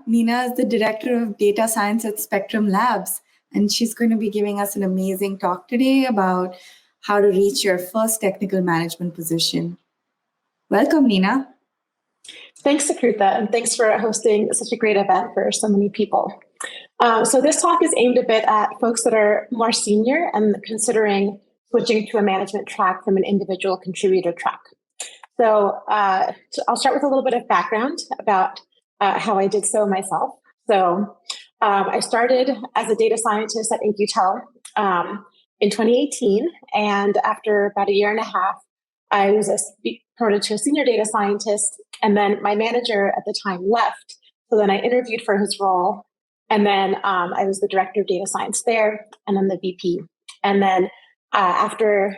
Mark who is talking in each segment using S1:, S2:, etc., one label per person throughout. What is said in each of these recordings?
S1: Nina is the director of data science at Spectrum Labs, and she's going to be giving us an amazing talk today about how to reach your first technical management position. Welcome, Nina.
S2: Thanks, Sukrita, and thanks for hosting such a great event for so many people. So this talk is aimed a bit at folks that are more senior and considering switching to a management track from an individual contributor track. So I'll start with a little bit of background about how I did so myself. So I started as a data scientist at In-Q-Tel in 2018, and after about a year and a half, I was promoted to a senior data scientist, and then my manager at the time left. So then I interviewed for his role, and then I was the director of data science there, and then the VP. And then after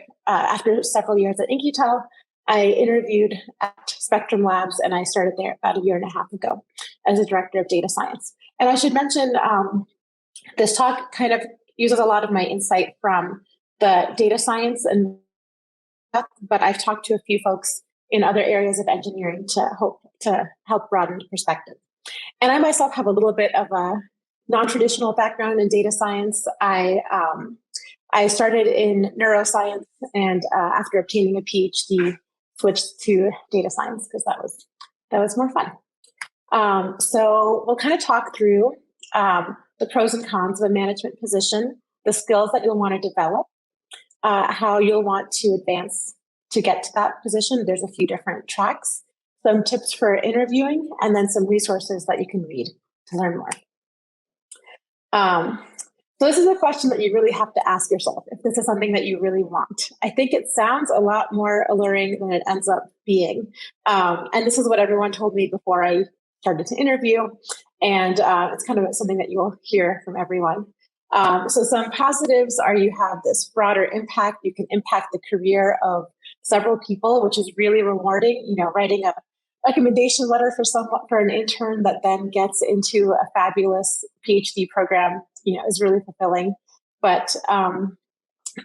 S2: several years at In-Q-Tel, I interviewed at Spectrum Labs, and I started there about a year and a half ago as a director of data science. And I should mention this talk kind of uses a lot of my insight from the data science, but I've talked to a few folks in other areas of engineering to help broaden the perspective. And I myself have a little bit of a non-traditional background in data science. I started in neuroscience, and after obtaining a PhD, switched to data science because that was more fun. So we'll kind of talk through the pros and cons of a management position, the skills that you'll want to develop, how you'll want to advance to get to that position. There's a few different tracks, some tips for interviewing, and then some resources that you can read to learn more. So this is a question that you really have to ask yourself if this is something that you really want. I think it sounds a lot more alluring than it ends up being. And this is what everyone told me before I started to interview. And it's kind of something that you'll hear from everyone. So some positives are you have this broader impact. You can impact the career of several people, which is really rewarding. You know, writing a recommendation letter for an intern that then gets into a fabulous PhD program, you know, is really fulfilling. But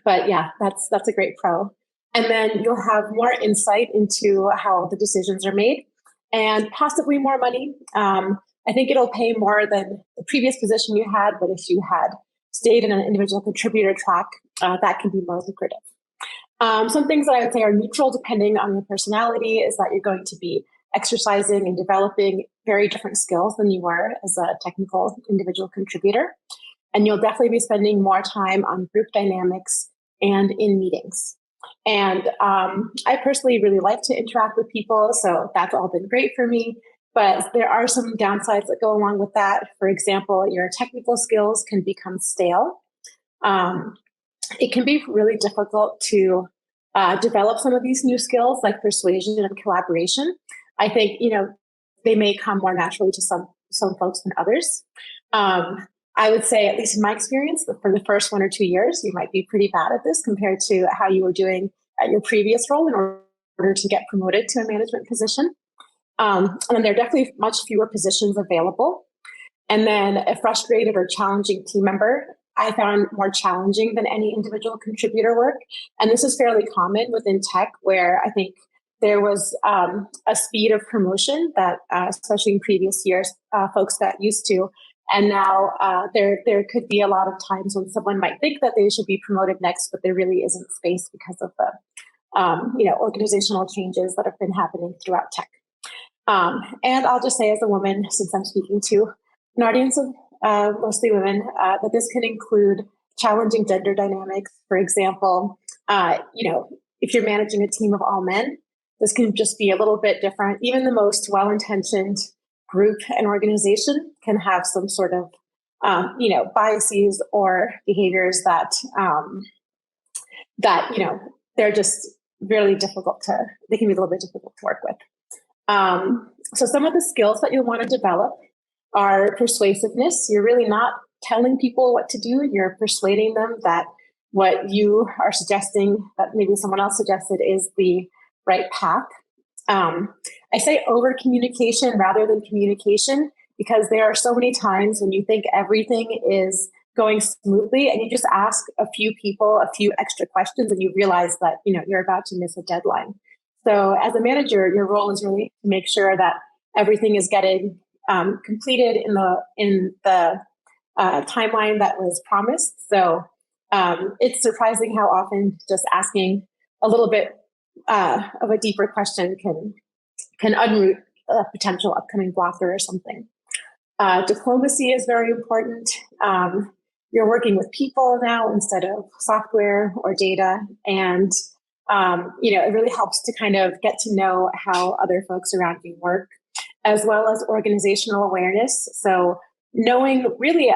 S2: yeah, that's a great pro. And then you'll have more insight into how the decisions are made, and possibly more money. I think it'll pay more than the previous position you had, but if you had stayed in an individual contributor track, that can be more lucrative. Some things that I would say are neutral depending on your personality is that you're going to be exercising and developing very different skills than you were as a technical individual contributor. And you'll definitely be spending more time on group dynamics and in meetings. And I personally really like to interact with people, so that's all been great for me. But there are some downsides that go along with that. For example, your technical skills can become stale. It can be really difficult to develop some of these new skills like persuasion and collaboration. I think, you know, they may come more naturally to some folks than others. I would say, at least in my experience, that for the first 1 or 2 years, you might be pretty bad at this compared to how you were doing at your previous role in order to get promoted to a management position. And then there are definitely much fewer positions available. And then a frustrated or challenging team member, I found more challenging than any individual contributor work. And this is fairly common within tech, where I think there was a speed of promotion that, especially in previous years, folks got used to. And now there could be a lot of times when someone might think that they should be promoted next, but there really isn't space because of the organizational changes that have been happening throughout tech. And I'll just say, as a woman, since I'm speaking to an audience of mostly women, that this can include challenging gender dynamics. For example, if you're managing a team of all men, this can just be a little bit different. Even the most well-intentioned group and organization can have some sort of, biases or behaviors that they're just really difficult they can be a little bit difficult to work with. So some of the skills that you'll want to develop are persuasiveness. You're really not telling people what to do. You're persuading them that what you are suggesting, that maybe someone else suggested, is the right path. I say over communication rather than communication, because there are so many times when you think everything is going smoothly and you just ask a few people a few extra questions and you realize that you're about to miss a deadline. So as a manager, your role is really to make sure that everything is getting completed in the timeline that was promised. So it's surprising how often just asking a little bit of a deeper question can unroot a potential upcoming blocker or something. Diplomacy is very important. You're working with people now instead of software or data, and it really helps to kind of get to know how other folks around you work, as well as organizational awareness. So knowing really,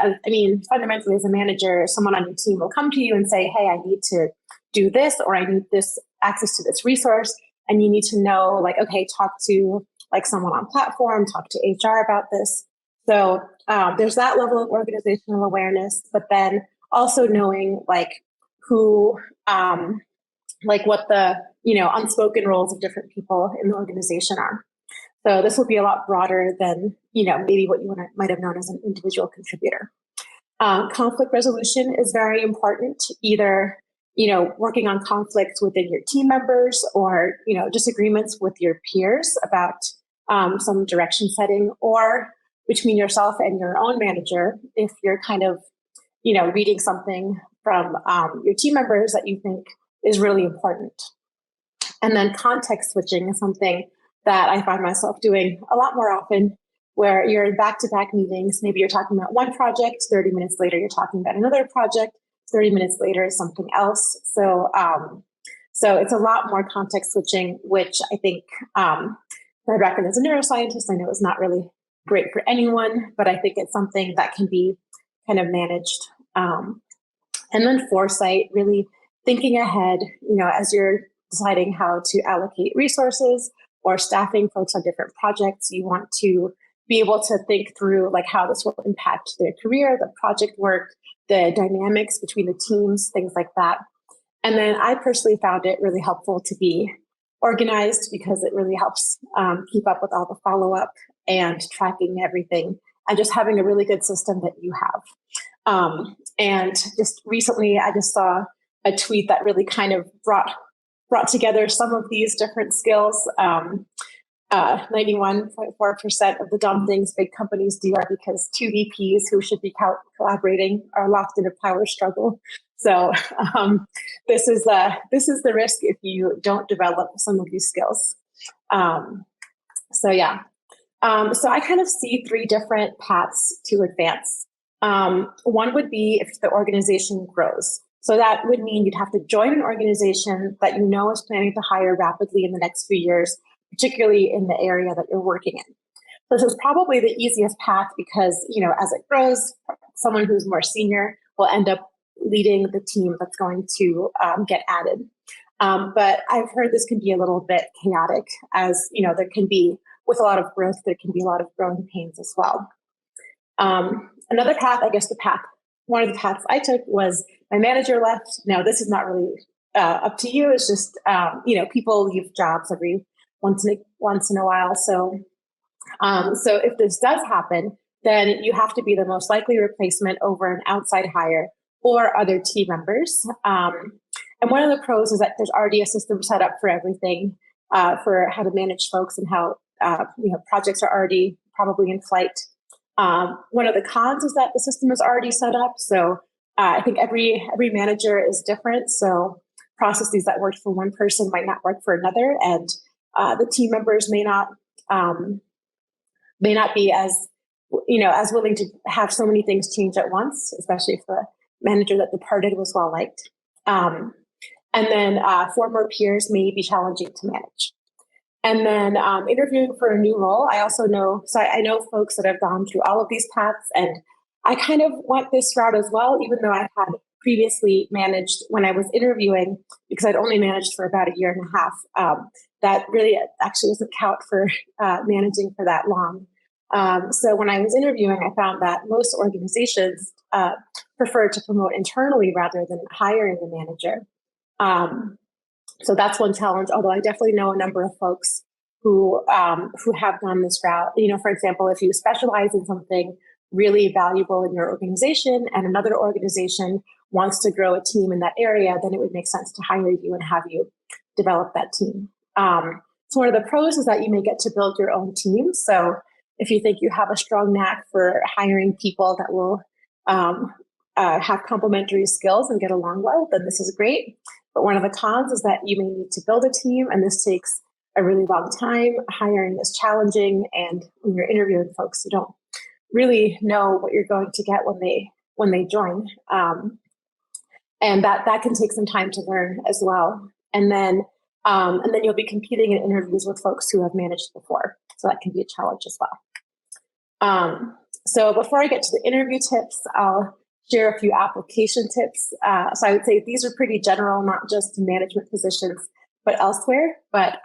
S2: fundamentally as a manager, someone on your team will come to you and say, hey, I need to do this, or I need this access to this resource. And you need to know, like, okay, talk to like someone on platform, talk to HR about this. So there's that level of organizational awareness, but then also knowing like who, like what the, unspoken roles of different people in the organization are. So this will be a lot broader than, maybe what you might have known as an individual contributor. Conflict resolution is very important, either, working on conflicts within your team members or, disagreements with your peers about some direction setting, or between yourself and your own manager, if you're kind of, reading something from your team members that you think is really important. And then context switching is something that I find myself doing a lot more often, where you're in back-to-back meetings. Maybe you're talking about one project, 30 minutes later, you're talking about another project, 30 minutes later is something else. So it's a lot more context switching, which I think my background as a neuroscientist, I know is not really great for anyone, but I think it's something that can be kind of managed. And then foresight, really thinking ahead, as you're deciding how to allocate resources or staffing folks on different projects, you want to be able to think through like how this will impact their career, the project work, the dynamics between the teams, things like that. And then I personally found it really helpful to be organized, because it really helps keep up with all the follow-up and tracking everything, and just having a really good system that you have. And just recently, I just saw a tweet that really kind of brought together some of these different skills. 91.4% of the dumb things big companies do are because two VPs who should be collaborating are locked in a power struggle. So this is the risk if you don't develop some of these skills. So I kind of see three different paths to advance. One would be if the organization grows. So that would mean you'd have to join an organization that is planning to hire rapidly in the next few years, particularly in the area that you're working in. So this is probably the easiest path because, as it grows, someone who's more senior will end up leading the team that's going to get added. But I've heard this can be a little bit chaotic, as, there can be, with a lot of growth, there can be a lot of growing pains as well. Another path, I guess one of the paths I took was my manager left. Now, this is not really up to you. It's just, people leave jobs every once in a while. So if this does happen, then you have to be the most likely replacement over an outside hire or other team members. And one of the pros is that there's already a system set up for everything, for how to manage folks and how, projects are already probably in flight. One of the cons is that the system is already set up. So I think every manager is different. So processes that worked for one person might not work for another, and the team members may not be as willing to have so many things change at once, especially if the manager that departed was well liked. And then former peers may be challenging to manage. And then interviewing for a new role, I know folks that have gone through all of these paths, and I kind of went this route as well, even though I had previously managed when I was interviewing, because I'd only managed for about a year and a half. That really actually doesn't count for managing for that long. So when I was interviewing, I found that most organizations prefer to promote internally rather than hiring a manager. So that's one challenge, although I definitely know a number of folks who have gone this route. For example, if you specialize in something really valuable in your organization and another organization wants to grow a team in that area, then it would make sense to hire you and have you develop that team. So one of the pros is that you may get to build your own team. So if you think you have a strong knack for hiring people that will have complementary skills and get along well, then this is great. But one of the cons is that you may need to build a team, and this takes a really long time. Hiring is challenging, and when you're interviewing folks, you don't really know what you're going to get when they join, and that can take some time to learn as well. And then you'll be competing in interviews with folks who have managed before, so that can be a challenge as well. So before I get to the interview tips, I'll share a few application tips. So I would say these are pretty general, not just to management positions, but elsewhere. But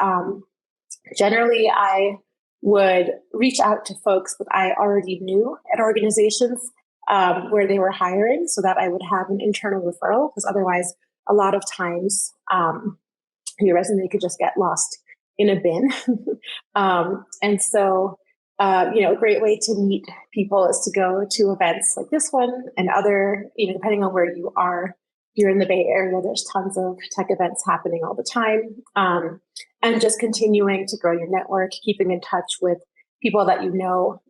S2: generally, I would reach out to folks that I already knew at organizations where they were hiring, so that I would have an internal referral, because otherwise, a lot of times, your resume could just get lost in a bin. And so, a great way to meet people is to go to events like this one and other, depending on where you are. If you're in the Bay Area, there's tons of tech events happening all the time. And just continuing to grow your network, keeping in touch with people that you know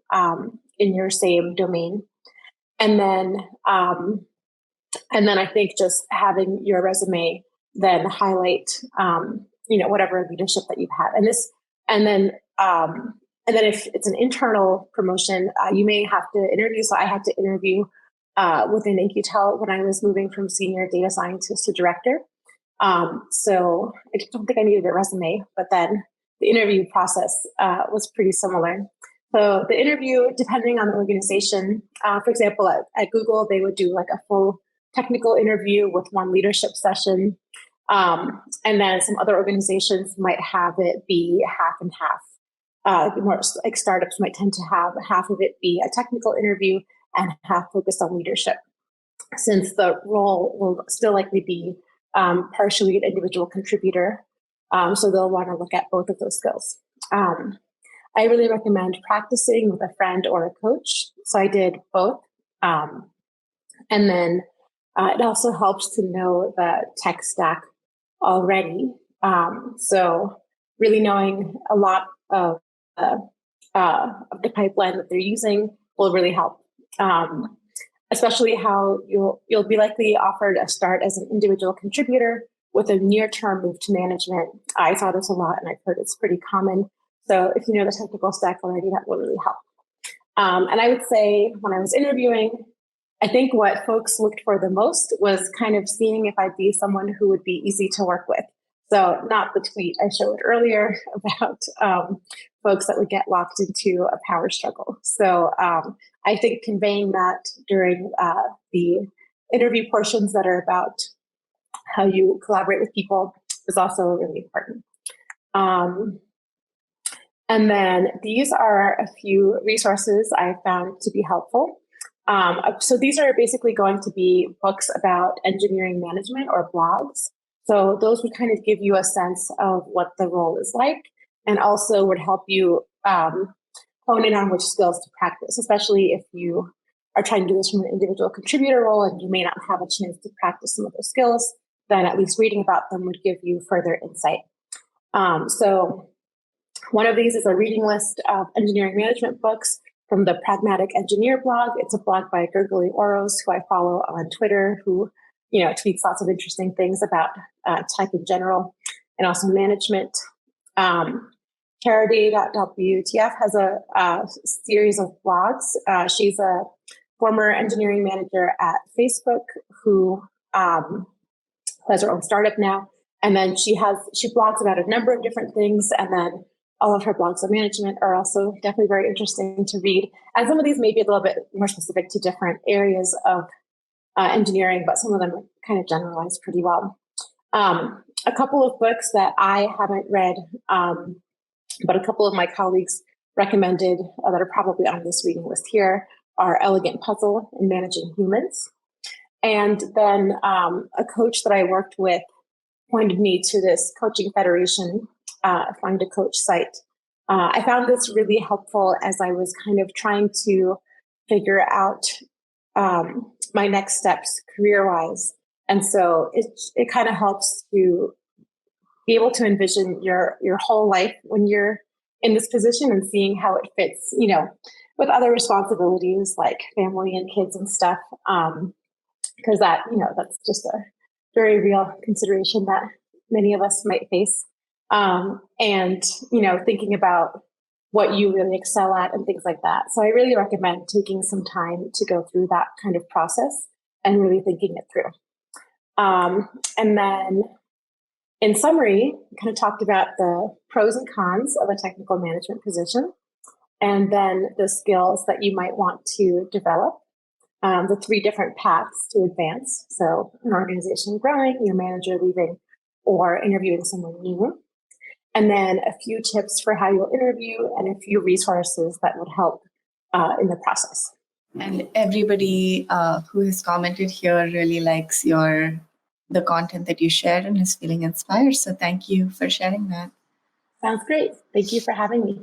S2: in your same domain. And then I think just having your resume then highlight, whatever leadership that you've had. And then if it's an internal promotion, you may have to interview. So I had to interview within In-Q-Tel when I was moving from senior data scientist to director. So I don't think I needed a resume, but then the interview process was pretty similar. So the interview, depending on the organization, for example, at Google, they would do like a full technical interview with one leadership session. And then some other organizations might have it be half and half. More like startups might tend to have half of it be a technical interview and half focused on leadership, since the role will still likely be partially an individual contributor. So they'll want to look at both of those skills. I really recommend practicing with a friend or a coach. So I did both. And then it also helps to know the tech stack already. So really knowing a lot of the pipeline that they're using will really help. Especially how you'll be likely offered a start as an individual contributor with a near-term move to management. I saw this a lot, and I've heard it's pretty common. So if you know the technical stack already, that will really help. And I would say when I was interviewing, I think what folks looked for the most was kind of seeing if I'd be someone who would be easy to work with. So not the tweet I showed earlier about folks that would get locked into a power struggle. So I think conveying that during the interview portions that are about how you collaborate with people is also really important. And then these are a few resources I found to be helpful. So these are basically going to be books about engineering management or blogs. So those would kind of give you a sense of what the role is like, and also would help you hone in on which skills to practice, especially if you are trying to do this from an individual contributor role and you may not have a chance to practice some of those skills, then at least reading about them would give you further insight. So one of these is a reading list of engineering management books from the Pragmatic Engineer blog. It's a blog by Gergely Oros, who I follow on Twitter, who tweets lots of interesting things about tech in general and also management. Charity.wtf has a series of blogs. She's a former engineering manager at Facebook who has her own startup now. And then she blogs about a number of different things. And then all of her blogs on management are also definitely very interesting to read. And some of these may be a little bit more specific to different areas of engineering, but some of them are kind of generalized pretty well. A couple of books that I haven't read, but a couple of my colleagues recommended that are probably on this reading list here are Elegant Puzzle and Managing Humans. And then a coach that I worked with pointed me to this Coaching Federation Find a Coach site. I found this really helpful as I was kind of trying to figure out my next steps career-wise. And so it kind of helps to be able to envision your whole life when you're in this position and seeing how it fits, with other responsibilities like family and kids and stuff. Because that's just a very real consideration that many of us might face. And thinking about what you really excel at and things like that. So I really recommend taking some time to go through that kind of process and really thinking it through. And then in summary, we kind of talked about the pros and cons of a technical management position, and then the skills that you might want to develop, the 3 different paths to advance. So an organization growing, your manager leaving, or interviewing someone new. And then a few tips for how you'll interview and a few resources that would help in the process.
S1: And everybody who has commented here really likes the content that you shared and is feeling inspired. So thank you for sharing that.
S2: Sounds great. Thank you for having me.